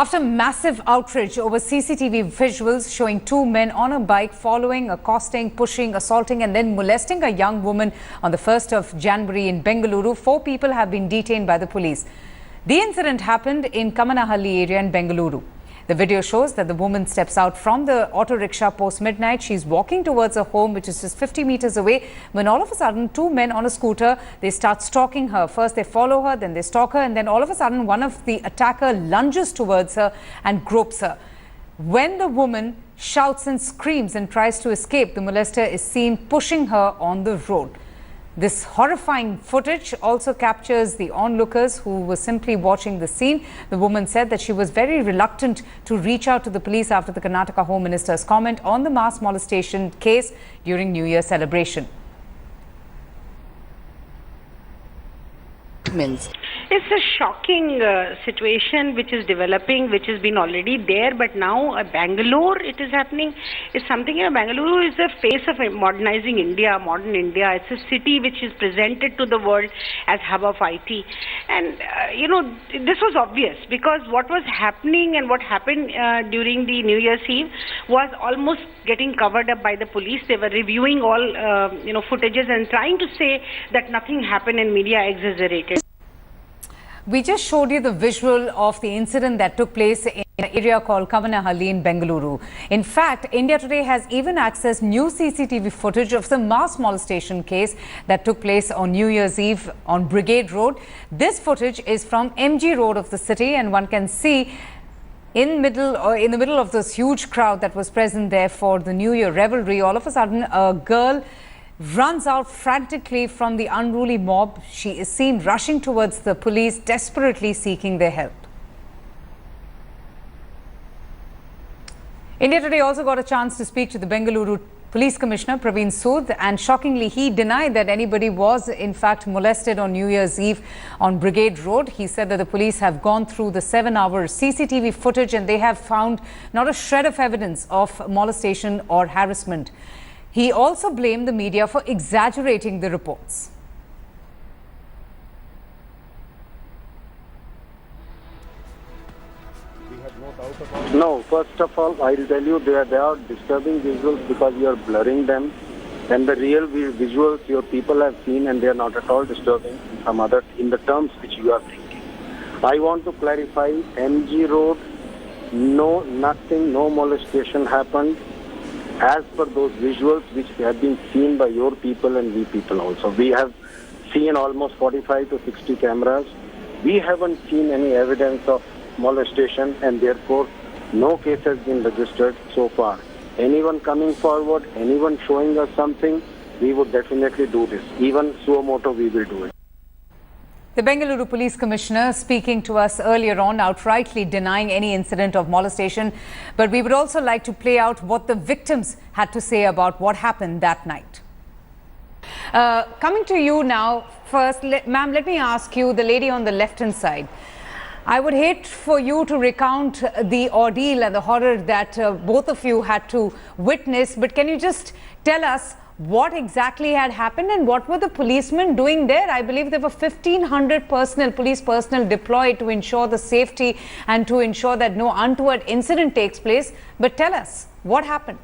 After massive outrage over CCTV visuals showing two men on a bike following, accosting, pushing, assaulting and then molesting a young woman on the 1st of January in Bengaluru, 4 people have been detained by the police. The incident happened in Kamanahalli area in Bengaluru. The video shows that the woman steps out from the auto rickshaw post midnight. She's walking towards her home, which is just 50 meters away, when all of a sudden 2 men on a scooter, they start stalking her. First they follow her, then they stalk her, and then all of a sudden one of the attacker lunges towards her and gropes her. When the woman shouts and screams and tries to escape, the molester is seen pushing her on the road. This horrifying footage also captures the onlookers who were simply watching the scene. The woman said that she was very reluctant to reach out to the police after the Karnataka Home Minister's comment on the mass molestation case during New Year celebration. It's a shocking situation which is developing, which has been already there, but now Bangalore, it is happening. It's something, Bangaluru is the face of modernizing India, modern India. It's a city which is presented to the world as hub of IT. And, this was obvious because what was happening and what happened during the New Year's Eve was almost getting covered up by the police. They were reviewing all, footages and trying to say that nothing happened and media exaggerated. We just showed you the visual of the incident that took place in an area called Kamanahalli in Bengaluru. In fact, India Today has even accessed new CCTV footage of the mass molestation case that took place on New Year's Eve on Brigade Road. This footage is from MG Road of the city, and one can see in the middle of this huge crowd that was present there for the New Year revelry, all of a sudden a girl runs out frantically from the unruly mob. She is seen rushing towards the police, desperately seeking their help. India Today also got a chance to speak to the Bengaluru Police Commissioner, Praveen Sood, and shockingly, he denied that anybody was in fact molested on New Year's Eve on Brigade Road. He said that the police have gone through the 7-hour CCTV footage and they have found not a shred of evidence of molestation or harassment. He also blamed the media for exaggerating the reports. No, first of all, I'll tell you they are disturbing visuals because you are blurring them. And the real visuals your people have seen, and they are not at all disturbing in the terms which you are thinking. I want to clarify, MG Road, no molestation happened. As per those visuals which have been seen by your people and we people also. We have seen almost 45 to 60 cameras. We haven't seen any evidence of molestation, and therefore no case has been registered so far. Anyone coming forward, anyone showing us something, we would definitely do this. Even suo moto, we will do it. The Bengaluru Police Commissioner speaking to us earlier on, outrightly denying any incident of molestation. But we would also like to play out what the victims had to say about what happened that night. Coming to you now, first, ma'am, let me ask you, the lady on the left-hand side. I would hate for you to recount the ordeal and the horror that both of you had to witness, but can you just tell us what exactly had happened and what were the policemen doing there? I believe there were 1,500 police personnel deployed to ensure the safety and to ensure that no untoward incident takes place. But tell us, what happened?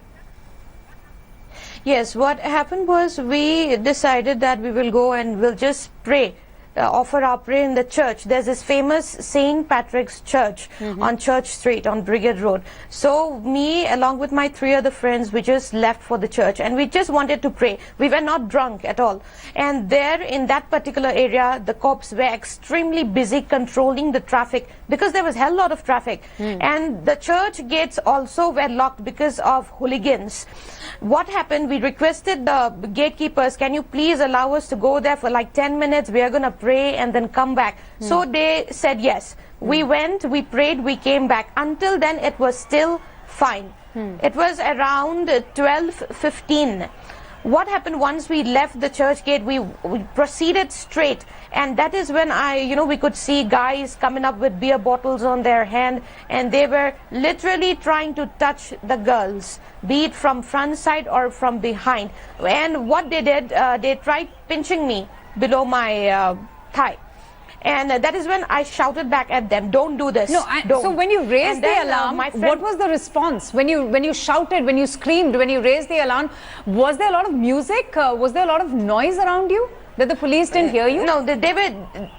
Yes, what happened was we decided that we will go and we'll just pray. Offer our prayer in the church. There's this famous St. Patrick's Church on Church Street on Brigade Road. So me along with my 3 other friends, we just left for the church and we just wanted to pray. We were not drunk at all. And there in that particular area, the cops were extremely busy controlling the traffic because there was a hell lot of traffic. And the church gates also were locked because of hooligans. What happened, we requested the gatekeepers, can you please allow us to go there for like 10 minutes? We are going to pray and then come back. So they said yes. We went, we prayed, we came back. Until then, it was still fine. It was around 12:15. What happened once we left the church gate, we proceeded straight, and that is when we could see guys coming up with beer bottles on their hand, and they were literally trying to touch the girls, be it from front side or from behind. And what they did, they tried pinching me below my thigh. And that is when I shouted back at them, don't do this. No, don't. so when you raised the alarm, what was the response? When you shouted, when you screamed, when you raised the alarm, was there a lot of music? Was there a lot of noise around you that the police didn't hear you? No, they were...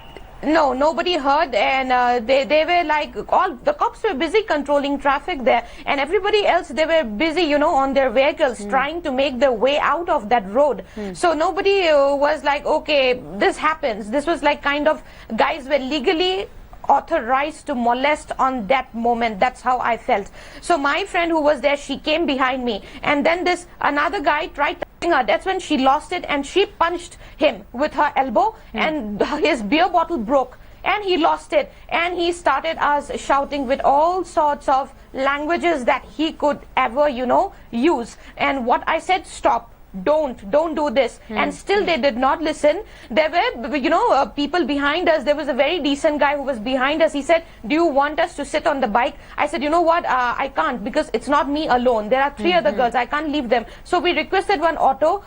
No, nobody heard, and they were like, all the cops were busy controlling traffic there, and everybody else, they were busy, you know, on their vehicles trying to make their way out of that road. So nobody was like, okay, this happens. This was like kind of, guys were legally authorized to molest on that moment. That's how I felt. So my friend who was there, she came behind me, and then this another guy tried touching her. That's when she lost it, and she punched him with her elbow, and his beer bottle broke, and he lost it, and he started us shouting with all sorts of languages that he could ever, you know, use. And what I said, stop. Don't do this. And still they did not listen. There were, you know, people behind us. There was a very decent guy who was behind us. He said, do you want us to sit on the bike? I said, you know what, I can't, because it's not me alone. There are 3 other girls. I can't leave them. So we requested one auto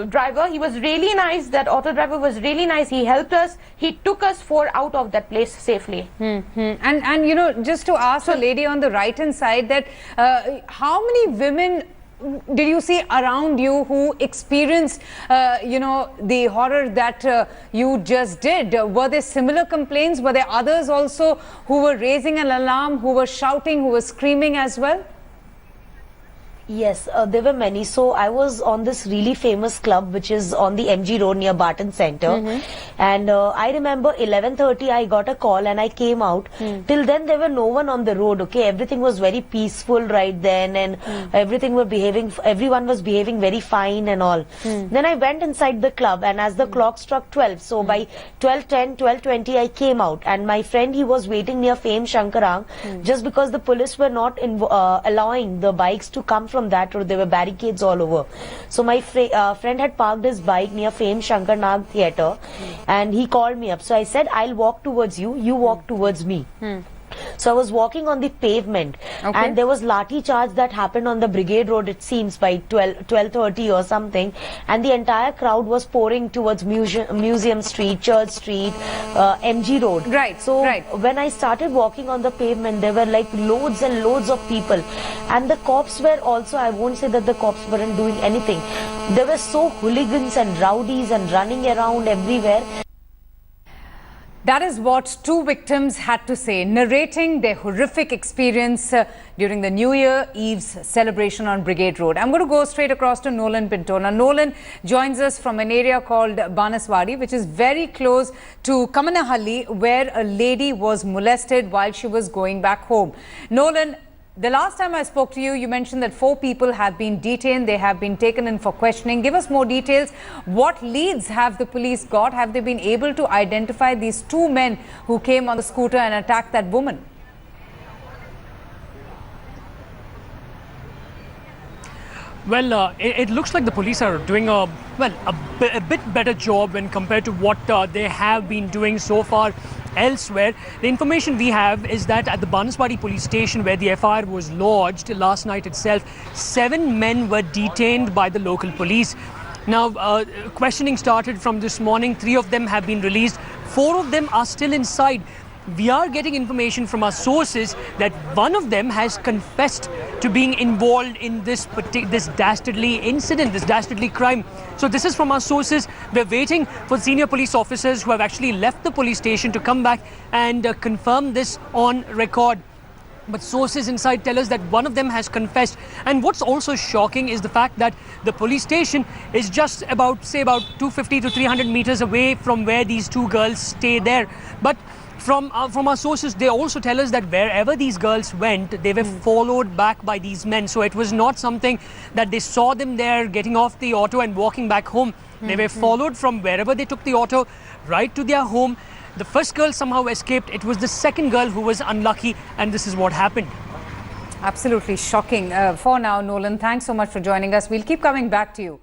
driver. He was really nice. That auto driver was really nice. He helped us. He took us 4 out of that place safely. And you know, just to ask the lady on the right hand side, that how many women did you see around you who experienced, you know, the horror that you just did? Were there similar complaints? Were there others also who were raising an alarm, who were shouting, who were screaming as well? Yes, there were many. So I was on this really famous club which is on the MG Road near Barton Center, and I remember 11:30 I got a call and I came out. Till then there were no one on the road. Okay, everything was very peaceful right then, and everyone was behaving very fine and all. Then I went inside the club, and as the clock struck 12, so by 12:10, 12:20 I came out, and my friend, he was waiting near Fame Shankarang, just because the police were not allowing the bikes to come from that road. There were barricades all over. So my friend had parked his bike near Fame Shankar Nag Theatre, and he called me up. So I said, I'll walk towards you, you walk towards me. So I was walking on the pavement, and there was lathi charge that happened on the Brigade Road, it seems, by 12:30 or something, and the entire crowd was pouring towards Museum Street, Church Street, MG Road. Right. So when I started walking on the pavement, there were like loads and loads of people, and the cops were also, I won't say that the cops weren't doing anything. There were so hooligans and rowdies and running around everywhere. That is what 2 victims had to say, narrating their horrific experience during the New Year Eve's celebration on Brigade Road. I'm going to go straight across to Nolan Pinto. Now, Nolan joins us from an area called Banaswadi, which is very close to Kamanahalli, where a lady was molested while she was going back home. Nolan, the last time I spoke to you, you mentioned that 4 people have been detained. They have been taken in for questioning. Give us more details. What leads have the police got? Have they been able to identify these 2 men who came on the scooter and attacked that woman? Well, it looks like the police are doing a bit better job when compared to what they have been doing so far elsewhere. The information we have is that at the Banaswadi police station, where the FIR was lodged last night itself, 7 men were detained by the local police. Now, questioning started from this morning. 3 of them have been released. 4 of them are still inside. We are getting information from our sources that one of them has confessed to being involved in this dastardly incident, this dastardly crime. So this is from our sources. We're waiting for senior police officers who have actually left the police station to come back and confirm this on record. But sources inside tell us that one of them has confessed. And what's also shocking is the fact that the police station is just about, say, about 250 to 300 meters away from where these 2 girls stay there. But from our sources, they also tell us that wherever these girls went, they were followed back by these men. So it was not something that they saw them there getting off the auto and walking back home. They were followed from wherever they took the auto right to their home. The first girl somehow escaped. It was the second girl who was unlucky, and this is what happened. Absolutely shocking. For now, Nolan, thanks so much for joining us. We'll keep coming back to you.